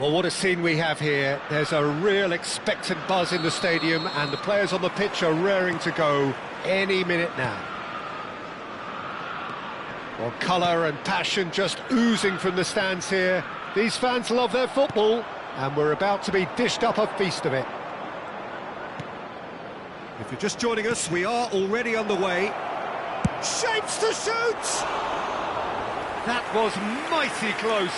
Well, what a scene we have here. There's a real expectant buzz in the stadium, and the players on the pitch are raring to go any minute now. Well, colour and passion just oozing from the stands here. These fans love their football, and we're about to be dished up a feast of it. If you're just joining us, we are already on the way. Shapes to shoot! That was mighty close.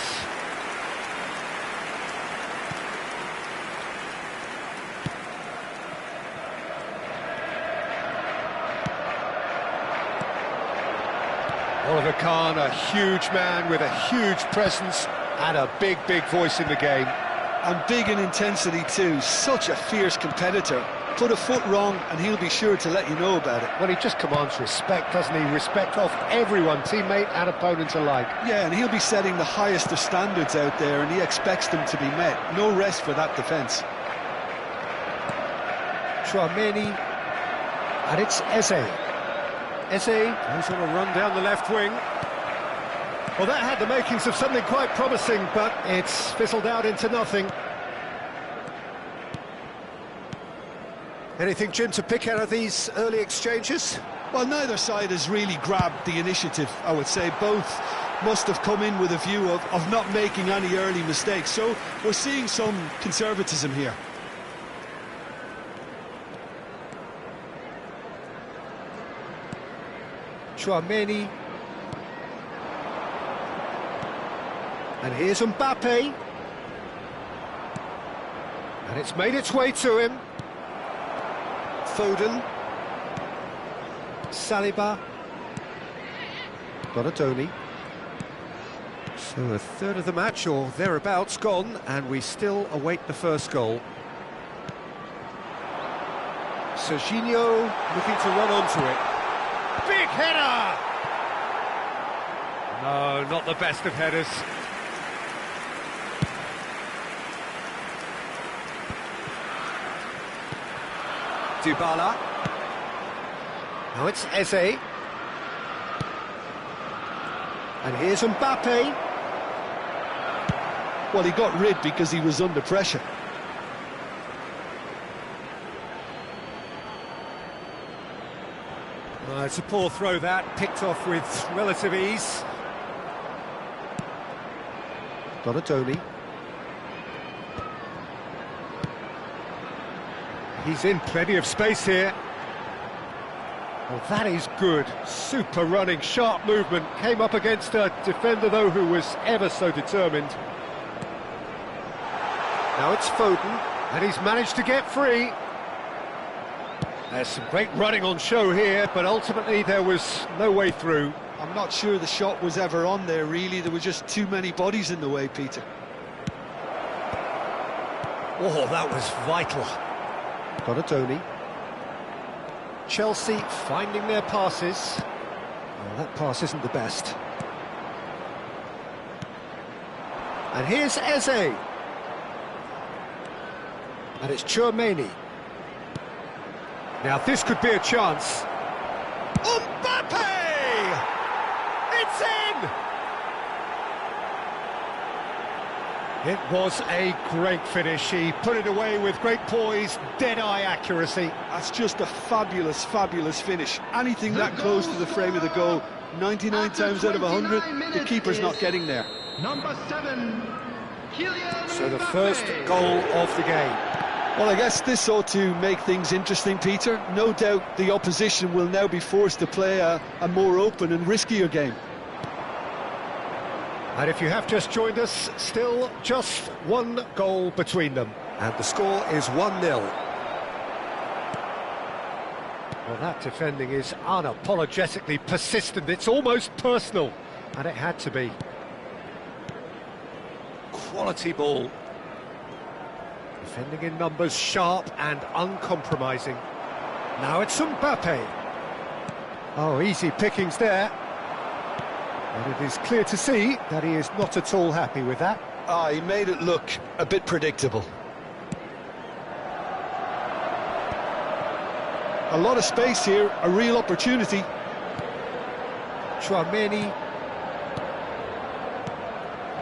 Oliver Kahn, a huge man with a huge presence and a big, big voice in the game. And big in intensity too, such a fierce competitor. Put a foot wrong and he'll be sure to let you know about it. Well, he just commands respect, doesn't he? Respect off everyone, teammate and opponent alike. Yeah, and he'll be setting the highest of standards out there, and he expects them to be met. No rest for that defence. Chouameni, and it's Eze. Eze goes on a run down the left wing. Well, that had the makings of something quite promising, but it's fizzled out into nothing. Anything, Jim, to pick out of these early exchanges? Well, neither side has really grabbed the initiative, I would say. Both must have come in with a view of not making any early mistakes, so we're seeing some conservatism here. Chouameni. And here's Mbappe. And it's made its way to him. Foden. Saliba. Donatoni. So a third of the match, or thereabouts, gone, and we still await the first goal. Serginho looking to run onto it. Big header! No, not the best of headers. Dybala. Now it's Eze. And here's Mbappe. Well, he got rid because he was under pressure. It's a poor throw that, picked off with relative ease. Donatoni. He's in plenty of space here. Well, that is good. Super running, sharp movement. Came up against a defender, though, who was ever so determined. Now it's Foden, and he's managed to get free. There's some great running on show here, but ultimately there was no way through. I'm not sure the shot was ever on there, really. There were just too many bodies in the way, Peter. Oh, that was vital. Donatoni. Chelsea finding their passes. Well, that pass isn't the best. And here's Eze. And it's Chouameni. Now this could be a chance. Mbappe! It's in! It was a great finish. He put it away with great poise, dead-eye accuracy. That's just a fabulous, fabulous finish. Anything that close to the frame of the goal, 99 times out of 100, the keeper's not getting there. Number 7, So the first goal of the game. Well, I guess this ought to make things interesting, Peter. No doubt the opposition will now be forced to play a more open and riskier game. And if you have just joined us, still just one goal between them. And the score is 1-0. Well, that defending is unapologetically persistent. It's almost personal. And it had to be. Quality ball. Defending in numbers, sharp and uncompromising. Now it's Mbappe. Oh, easy pickings there. And it is clear to see that he is not at all happy with that. He made it look a bit predictable. A lot of space here, a real opportunity. Chouameni.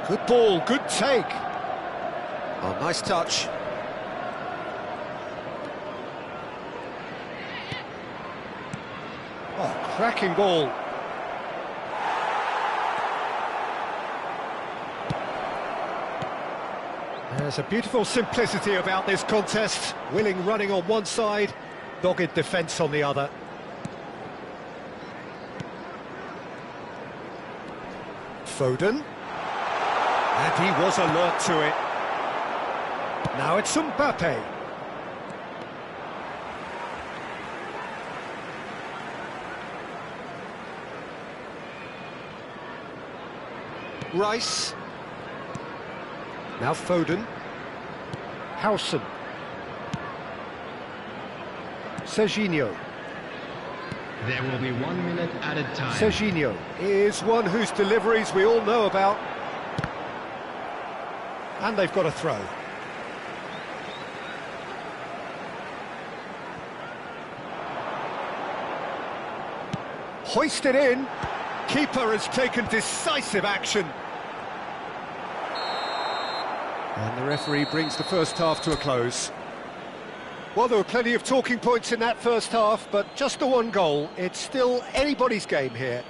Good ball, good take. Oh, nice touch. Oh, cracking ball. There's a beautiful simplicity about this contest. Willing running on one side, dogged defence on the other. Foden. And he was alert to it. Now it's Mbappe. Rice. Now Foden. Howson. Serginho. There will be 1 minute added time. Serginho is one whose deliveries we all know about. And they've got a throw. Hoisted in. Keeper has taken decisive action. And the referee brings the first half to a close. Well, there were plenty of talking points in that first half, but just the one goal. It's still anybody's game here.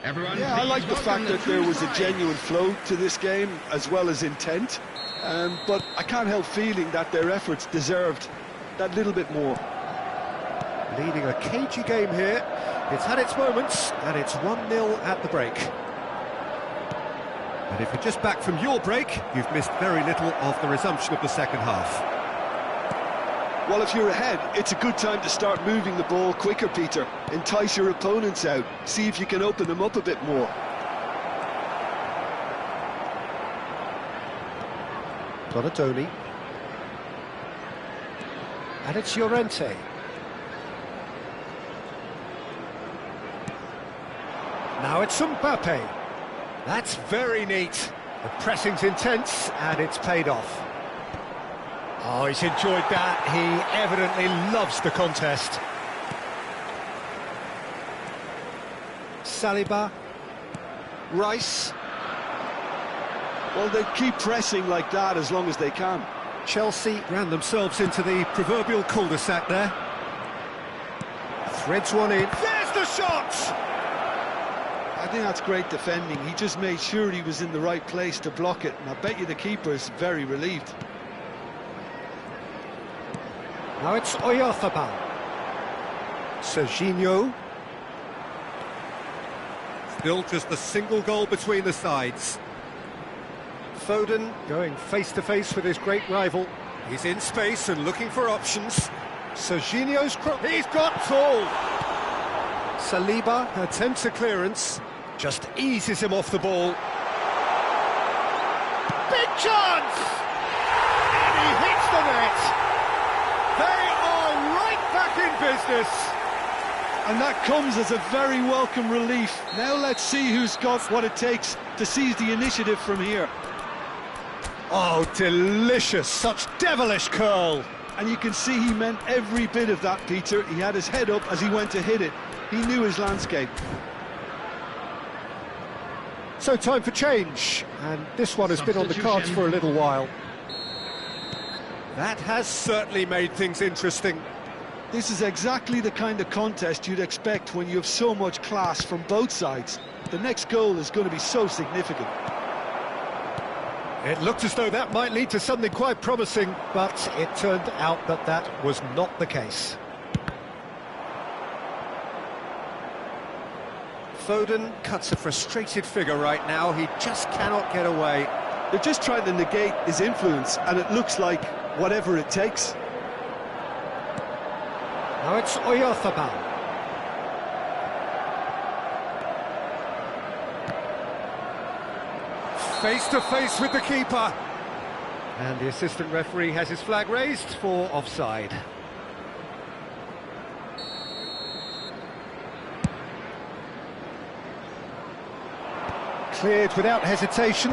Everyone, Yeah, I like the fact that there was a genuine flow to this game, as well as intent. But I can't help feeling that their efforts deserved that little bit more. Leading a cagey game here. It's had its moments, and it's 1-0 at the break. And if you're just back from your break, you've missed very little of the resumption of the second half. Well, if you're ahead, it's a good time to start moving the ball quicker, Peter. Entice your opponents out. See if you can open them up a bit more. Donatoni. And it's Llorente. Now it's Mbappe. That's very neat. The pressing's intense, and it's paid off. Oh, he's enjoyed that. He evidently loves the contest. Saliba. Rice. Well, they keep pressing like that as long as they can. Chelsea ran themselves into the proverbial cul-de-sac there. Threads one in. There's the shot! I think that's great defending. He just made sure he was in the right place to block it, and I bet you the keeper's very relieved. Now it's Oyarzabal. Serginho. Still just a single goal between the sides. Foden going face-to-face with his great rival. He's in space and looking for options. Serginho's cross. He's got tall. Saliba attempts a clearance. Just eases him off the ball. Big chance! And he hits the net. They are right back in business. And that comes as a very welcome relief. Now let's see who's got what it takes to seize the initiative from here. Oh, delicious. Such devilish curl. And you can see he meant every bit of that, Peter. He had his head up as he went to hit it. He knew his landscape. So time for change, and this one has been on the cards for a little while. That has certainly made things interesting. This is exactly the kind of contest you'd expect when you have so much class from both sides. The next goal is going to be so significant. It looked as though that might lead to something quite promising, but it turned out that that was not the case. Foden cuts a frustrated figure right now. He just cannot get away. They're just trying to negate his influence, and it looks like whatever it takes. Now it's Oyarzabal. Face to face with the keeper. And the assistant referee has his flag raised for offside. Cleared without hesitation.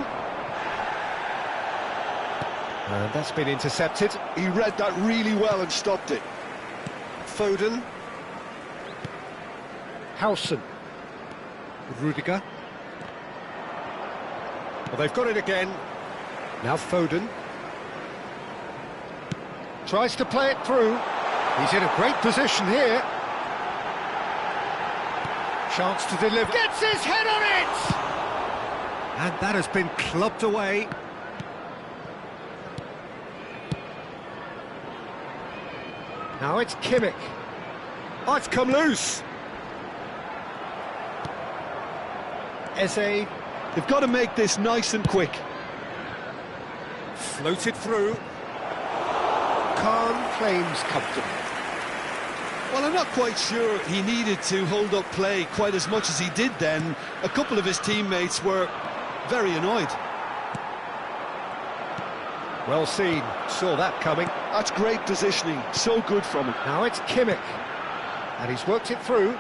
And that's been intercepted. He read that really well and stopped it. Foden. Howson. Rudiger. Well, they've got it again. Now Foden. Tries to play it through. He's in a great position here. Chance to deliver. Gets his head on it! And that has been clubbed away. Now it's Kimmich. Oh, it's come loose. Eze. They've got to make this nice and quick. Floated through. Khan claims comfortable. Well, I'm not quite sure he needed to hold up play quite as much as he did then. A couple of his teammates were very annoyed. Well seen, saw that coming. That's great positioning, so good from him. Now it's Kimmich, and he's worked it through.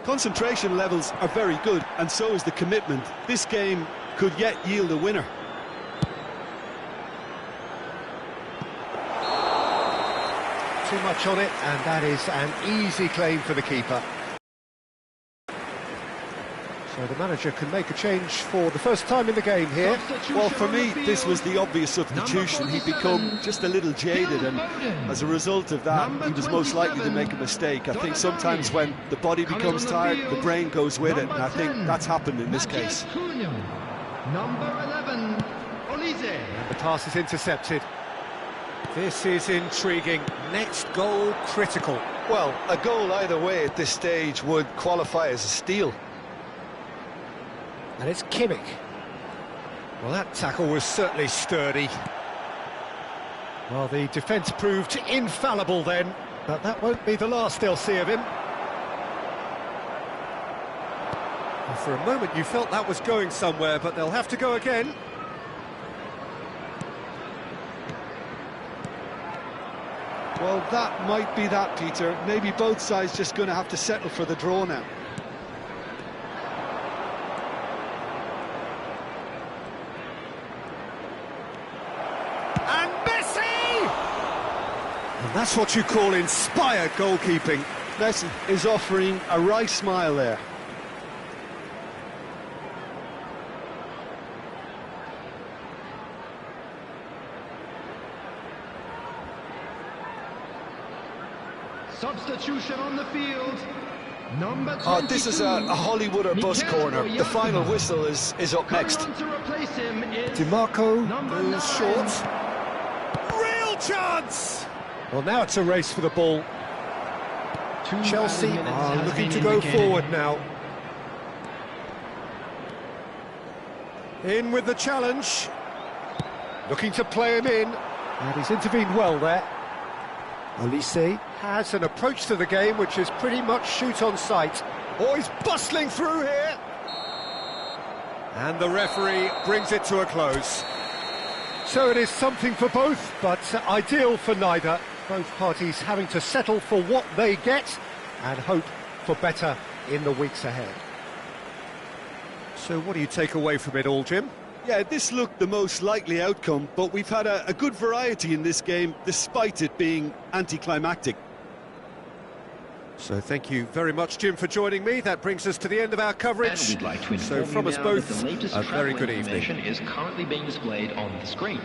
Concentration levels are very good, and so is the commitment. This game could yet yield a winner. Too much on it, and that is an easy claim for the keeper. So the manager can make a change for the first time in the game here. Well, for me, this was the obvious substitution. He'd become just a little jaded, and as a result of that, he was most likely to make a mistake. I think sometimes when the body becomes tired, the brain goes with it, and I think that's happened in this case. Number 11, Olise. And the pass is intercepted. This is intriguing. Next goal critical. Well, a goal either way at this stage would qualify as a steal. And it's Kimmich. Well, that tackle was certainly sturdy. Well, the defence proved infallible then, but that won't be the last they'll see of him. Well, for a moment you felt that was going somewhere, but they'll have to go again. Well, that might be that, Peter. Maybe both sides just going to have to settle for the draw now. And that's what you call inspired goalkeeping. Messi is offering a wry smile there. Substitution on the field. Number 22. Oh, this is a Hollywood or bust corner. The final whistle is up next. DiMarco goes short. Real chance! Well, now it's a race for the ball. Chelsea are looking to go forward now. In with the challenge. Looking to play him in. And he's intervened well there. Olise has an approach to the game which is pretty much shoot on sight. Oh, he's bustling through here. And the referee brings it to a close. So it is something for both, but ideal for neither. Both parties having to settle for what they get and hope for better in the weeks ahead. So what do you take away from it all, Jim? Yeah, this looked the most likely outcome, but we've had a good variety in this game, despite it being anticlimactic. So thank you very much, Jim, for joining me. That brings us to the end of our coverage. And we'd like to inform so from you us now both, that the latest a very travel good evening. information is currently being displayed on the screen.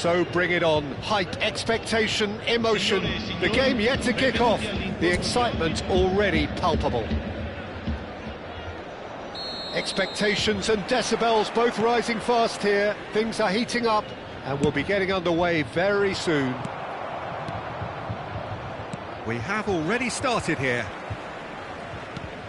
So bring it on. Hype, expectation, emotion. The game yet to kick off. The excitement already palpable. Expectations and decibels both rising fast here. Things are heating up and we'll be getting underway very soon. We have already started here.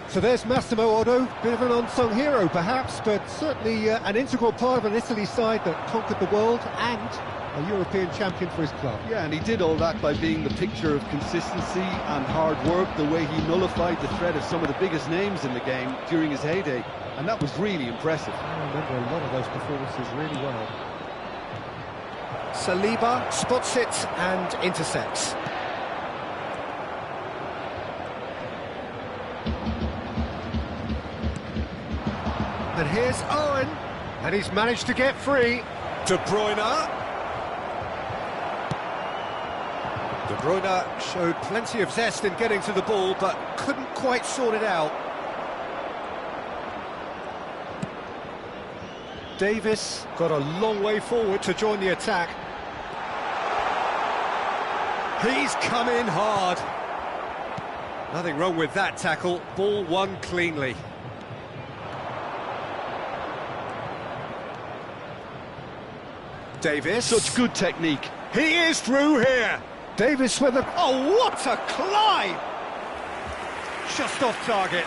So there's Massimo Otto, bit of an unsung hero perhaps, but certainly an integral part of an Italy side that conquered the world and a European champion for his club. Yeah, and he did all that by being the picture of consistency and hard work, the way he nullified the threat of some of the biggest names in the game during his heyday, and that was really impressive. I remember a lot of those performances really well. Saliba spots it and intercepts. And here's Owen, and he's managed to get free. De Bruyne. De Bruyne showed plenty of zest in getting to the ball, but couldn't quite sort it out. Davis got a long way forward to join the attack. He's come in hard. Nothing wrong with that tackle. Ball won cleanly. Davis. Such good technique. He is through here. Davis with a... Oh, what a climb! Just off target.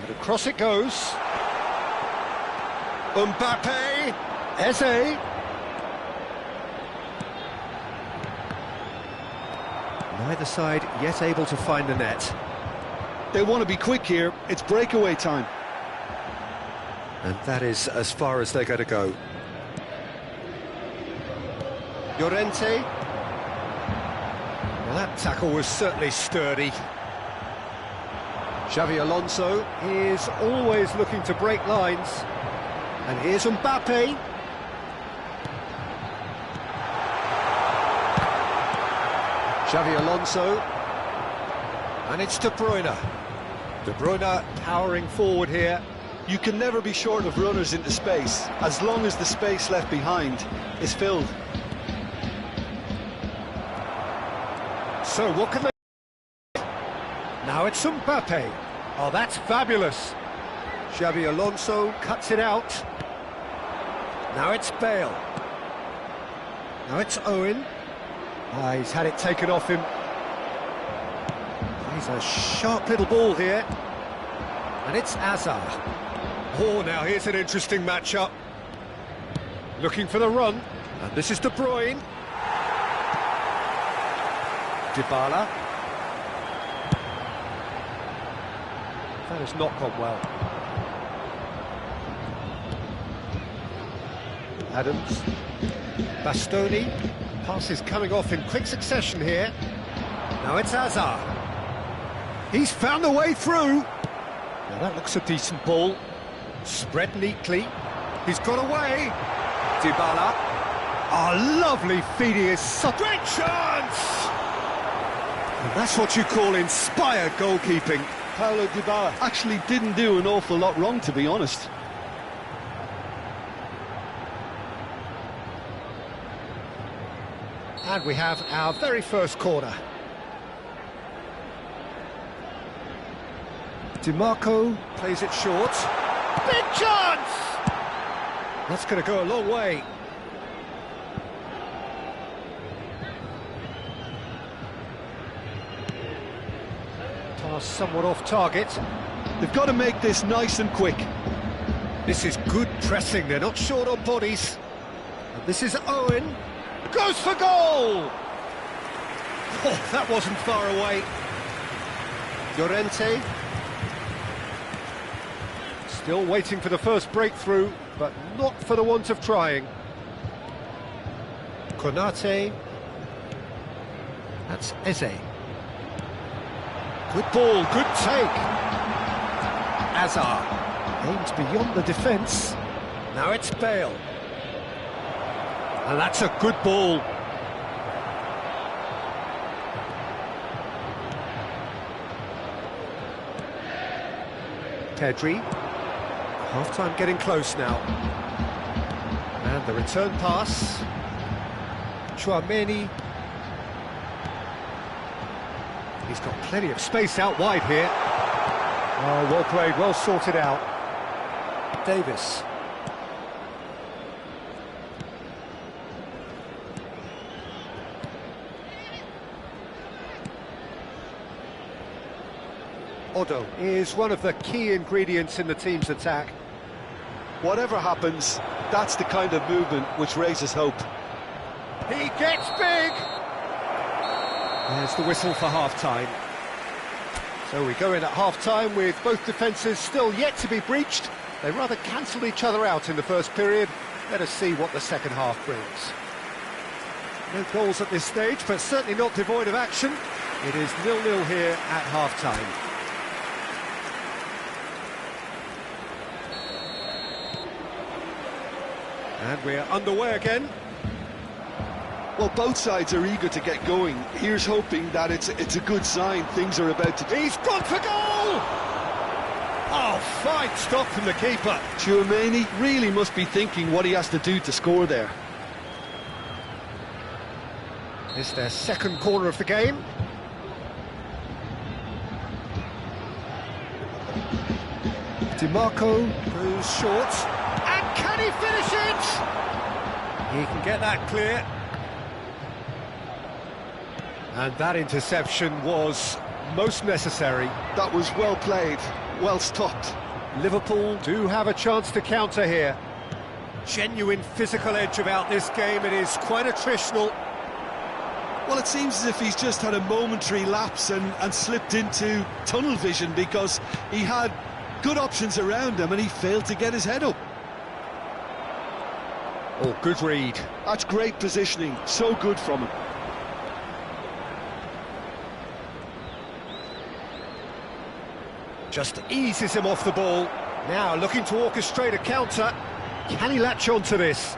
And across it goes. Mbappe. Eze. Neither side yet able to find the net. They want to be quick here. It's breakaway time. And that is as far as they're going to go. Llorente. Well, that tackle was certainly sturdy. Xavi Alonso is always looking to break lines. And here's Mbappe. Xavi Alonso. And it's De Bruyne. De Bruyne powering forward here. You can never be short of runners into space, as long as the space left behind is filled. So what can they... Now it's Mbappe. Oh, that's fabulous. Xavi Alonso cuts it out. Now it's Bale. Now it's Owen. Ah, he's had it taken off him. He's a sharp little ball here. And it's Hazard. Oh, now here's an interesting matchup. Looking for the run. And this is De Bruyne. Dybala. That has not gone well. Adams. Bastoni. Pass is coming off in quick succession here. Now it's Hazard. He's found a way through. Now that looks a decent ball. Spread neatly. He's got away. Dybala. Oh, lovely feed. He is such... Great chance! And that's what you call inspired goalkeeping. Paulo Dybala actually didn't do an awful lot wrong, to be honest. And we have our very first corner. DiMarco plays it short. Big chance! That's going to go a long way. Pass somewhat off target. They've got to make this nice and quick. This is good pressing, they're not short on bodies. And this is Owen. Goes for goal! Oh, that wasn't far away. Llorente. Still waiting for the first breakthrough, but not for the want of trying. Konate. That's Eze. Good ball, good take. Hazard aims beyond the defence. Now it's Bale. And that's a good ball. Pedri. Half-time getting close now. And the return pass. Chouameni. He's got plenty of space out wide here. Oh, well played, well sorted out. Davis. Odo is one of the key ingredients in the team's attack. Whatever happens, that's the kind of movement which raises hope. He gets big! There's the whistle for half-time. So we go in at half-time with both defences still yet to be breached. They rather cancelled each other out in the first period. Let us see what the second half brings. No goals at this stage, but certainly not devoid of action. It is 0-0 here at half-time. And we're underway again. Well, both sides are eager to get going. Here's hoping that it's a good sign. Things are about to... He's gone for goal! Oh, fine stop from the keeper. Chouameni really must be thinking what he has to do to score there. It's their second corner of the game. DiMarco goes short. And can he finish it? He can get that clear. And that interception was most necessary. That was well played, well stopped. Liverpool do have a chance to counter here. Genuine physical edge about this game. It is quite attritional. Well, it seems as if he's just had a momentary lapse and slipped into tunnel vision, because he had good options around him and he failed to get his head up. Oh, good read. That's great positioning, so good from him. Just eases him off the ball. Now looking to orchestrate a counter. Can he latch on to this?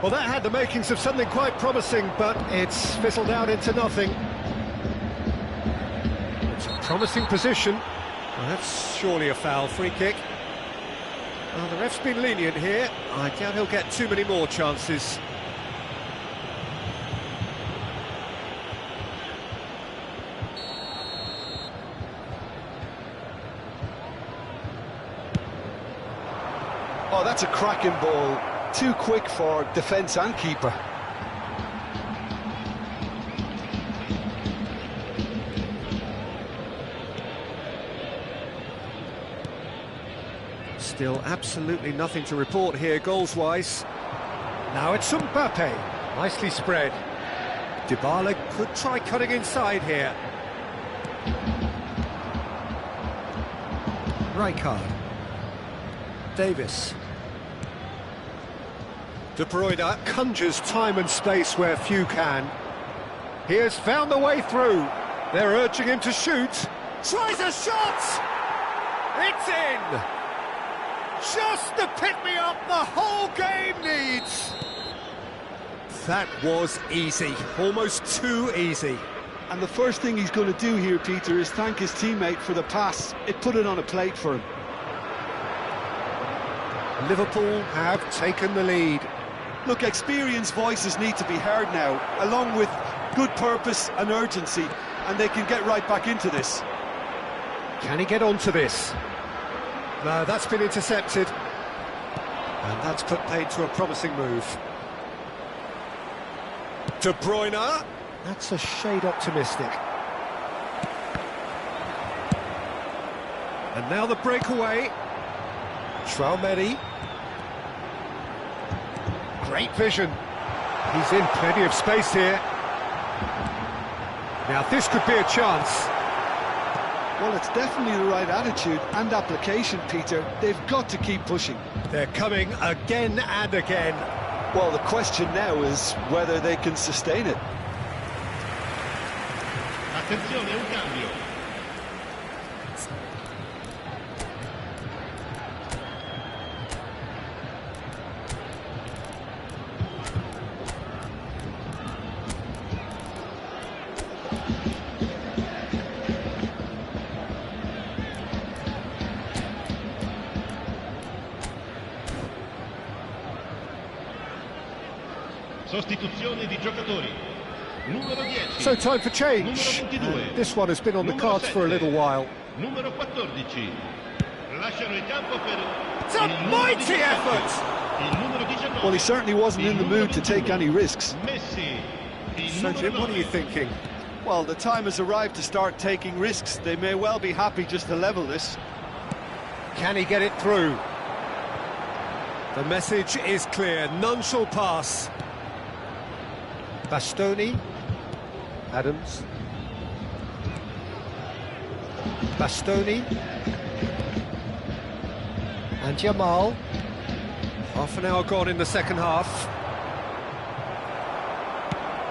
Well, that had the makings of something quite promising, but it's fizzled out into nothing. It's a promising position. Well, that's surely a foul. Free kick. Well, the ref's been lenient here. I doubt he'll get too many more chances. Oh, that's a cracking ball. Too quick for defence and keeper. Still absolutely nothing to report here goals-wise. Now it's Mbappe. Nicely spread. Dybala could try cutting inside here. Rijkaard. Davis. De Bruyne conjures time and space where few can. He has found the way through. They're urging him to shoot. Tries a shot! It's in! Just the pick-me-up the whole game needs! That was easy, almost too easy. And the first thing he's going to do here, Peter, is thank his teammate for the pass. It put it on a plate for him. Liverpool have taken the lead. Look, experienced voices need to be heard now, along with good purpose and urgency, and they can get right back into this. Can he get onto this? No, that's been intercepted. And that's put paid to a promising move. De Bruyne. That's a shade optimistic. And now the breakaway. Chouameni. Great vision. He's in plenty of space here. Now this could be a chance. Well, it's definitely the right attitude and application, Peter. They've got to keep pushing. They're coming again and again. Well, the question now is whether they can sustain it. Attenzione, un cambio. Sostituzione di giocatori. Numero 10. So time for change. Numero 22. And this one has been on the Numero cards for a 7. little while. Numero 14. Lasciano il campo per It's a mighty effort! il numero 19. Well, he certainly wasn't in the mood to take any risks. Messi. Il So numero Jim, what are 9. you thinking? Well, the time has arrived to start taking risks. They may well be happy just to level this. Can he get it through? The message is clear, none shall pass. Bastoni. Adams. Bastoni. And Jamal. Half an hour gone in the second half.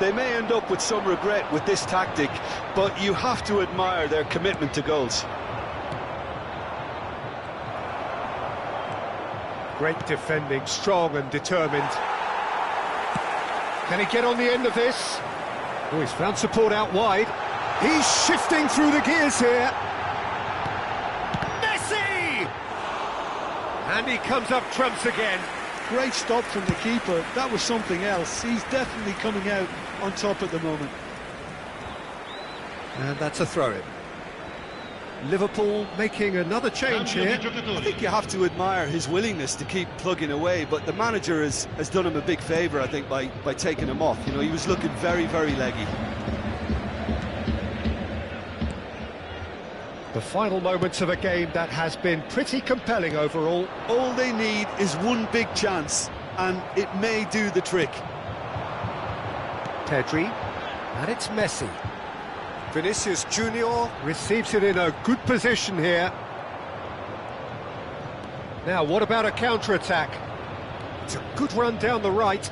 They may end up with some regret with this tactic, but you have to admire their commitment to goals. Great defending, strong and determined. Can he get on the end of this? Oh, he's found support out wide. He's shifting through the gears here. Messi! And he comes up trumps again. Great stop from the keeper. That was something else. He's definitely coming out on top at the moment. And that's a throw-in. Liverpool making another change here. I think you have to admire his willingness to keep plugging away, but the manager has done him a big favour, I think, by taking him off. You know, he was looking very, very leggy. The final moments of a game that has been pretty compelling overall. All they need is one big chance, and it may do the trick. Pedri, and it's Messi. Vinicius Junior receives it in a good position here. Now, what about a counter-attack? It's a good run down the right.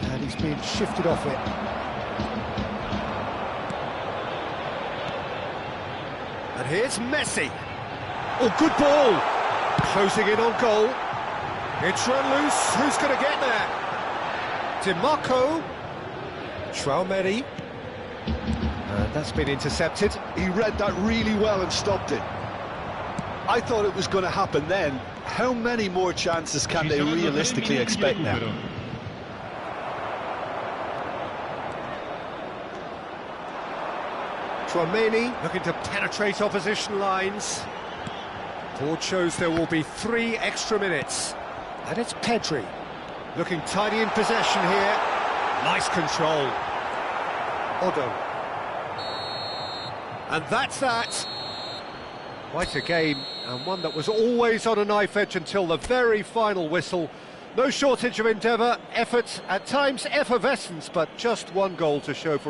And he's being shifted off it. And here's Messi. Oh, good ball. Closing in on goal. It's run loose. Who's going to get there? DiMarco. Traumeri. That's been intercepted. He read that really well and stopped it. I thought it was going to happen then. How many more chances can they realistically expect now? Traumeri looking to penetrate opposition lines. Board shows there will be 3 extra minutes. And it's Pedri. Looking tidy in possession here. Nice control. Odo. And that's that. Quite a game, and one that was always on a knife edge until the very final whistle. No shortage of endeavour, effort, at times effervescence, but just one goal to show for